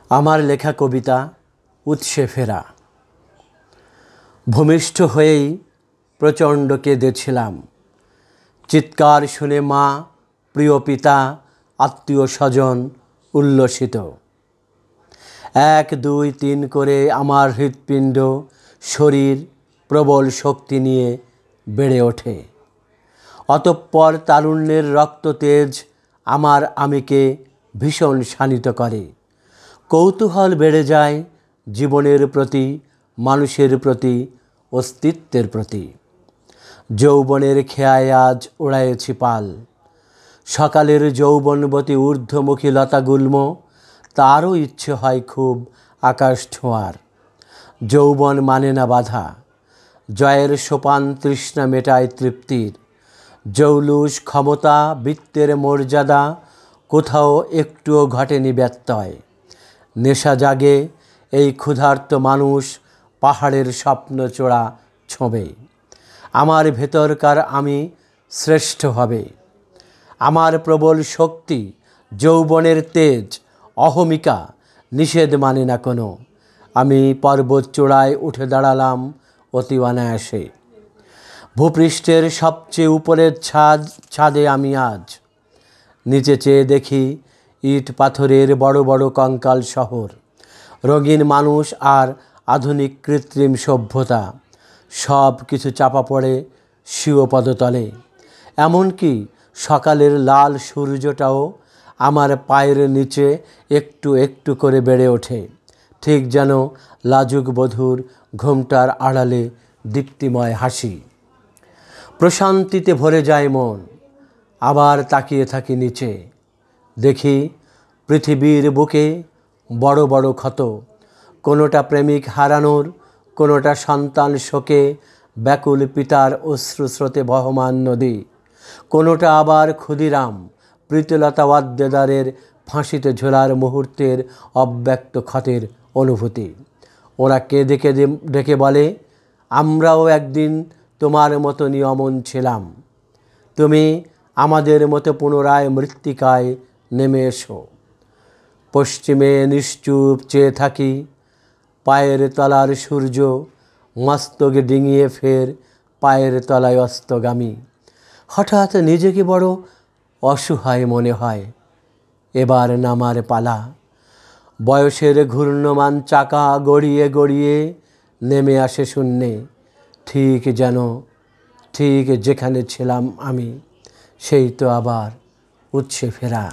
আমার লেখা কবিতা উৎসে ফেরা। ভূমিষ্ঠ হয়েই প্রচণ্ড কেঁদেছিলাম। চিৎকার শুনে মা, প্রিয় পিতা, আত্মীয় স্বজন উল্লসিত। 1, 2, 3 করে আমার হৃৎপিণ্ড, শরীর প্রবল শক্তি নিয়ে বেড়ে ওঠে। অতঃপর তারুণ্যের রক্ততেজ আমার আমিকে ভীষণ শানিত করে। কৌতূহল বেড়ে যায় জীবনের প্রতি, মানুষের প্রতি, অস্তিত্বের প্রতি। যৌবনের খেয়ায় আজ ওড়ায়েছি পাল। সকালের যৌবনবতী ঊর্ধ্বমুখী লতাগুল্ম, তারও ইচ্ছে হয় খুব আকাশ ছোঁয়ার। যৌবন মানে না বাধা, জয়ের সোপান তৃষ্ণা মেটায় তৃপ্তির। জৌলুস ক্ষমতা বৃত্তের মর্যাদা, কোথাও একটুও ঘটেনি ব্যত্যয়। নেশা জাগে এই ক্ষুধার্ত মানুষ, পাহাড়ের স্বপ্ন চূড়া ছোঁবে। আমার ভেতরকার আমি শ্রেষ্ঠ হবে। আমার প্রবল শক্তি, যৌবনের তেজ, অহমিকা নিষেধ মানে না কোনো। আমি পর্বত চূড়ায় উঠে দাঁড়ালাম অতি অনায়াসে। ভূপৃষ্ঠের সবচেয়ে উপরের ছাদে আমি আজ। নিচে চেয়ে দেখি ইট পাথরের বড় বড় কঙ্কাল শহর, রঙিন মানুষ আর আধুনিক কৃত্রিম সভ্যতা, সব কিছু চাপা পড়ে স্বীয় পদতলে। এমনকি সকালের লাল সূর্যটাও আমার পায়ের নিচে একটু একটু করে বেড়ে ওঠে, ঠিক যেন লাজুক বধূর ঘোমটার আড়ালে দীপ্তিময় হাসি। প্রশান্তিতে ভরে যায় মন। আবার তাকিয়ে থাকি নিচে, দেখি পৃথিবীর বুকে বড় বড় ক্ষত, কোনোটা প্রেমিক হারানোর, কোনোটা সন্তান শোকে ব্যাকুল পিতার অশ্রুস্রোতে বহমান নদী, কোনোটা আবার ক্ষুদিরাম প্রীতিলতা ওয়াদ্দেদারের ফাঁসিতে ঝোলার মুহূর্তের অব্যক্ত ক্ষতের অনুভূতি। ওরা কেঁদে কেঁদে ডেকে বলে, আমরাও একদিন তোমার মতনই অমন ছিলাম। তুমি আমাদের মতো পুনরায় মৃত্তিকায় নেমে এসো। পশ্চিমে নিশ্চুপ চেয়ে থাকি, পায়ের তলার সূর্য মস্তক ডিঙিয়ে ফের পায়ের তলায় অস্তগামী। হঠাৎ নিজেকে বড় অসহায় মনে হয়। এবার নামার পালা। বয়সের ঘূর্ণমান চাকা গড়িয়ে গড়িয়ে নেমে আসে শূন্যে, ঠিক যেখানে ছিলাম আমি। সেই তো আবার উৎসে ফেরা।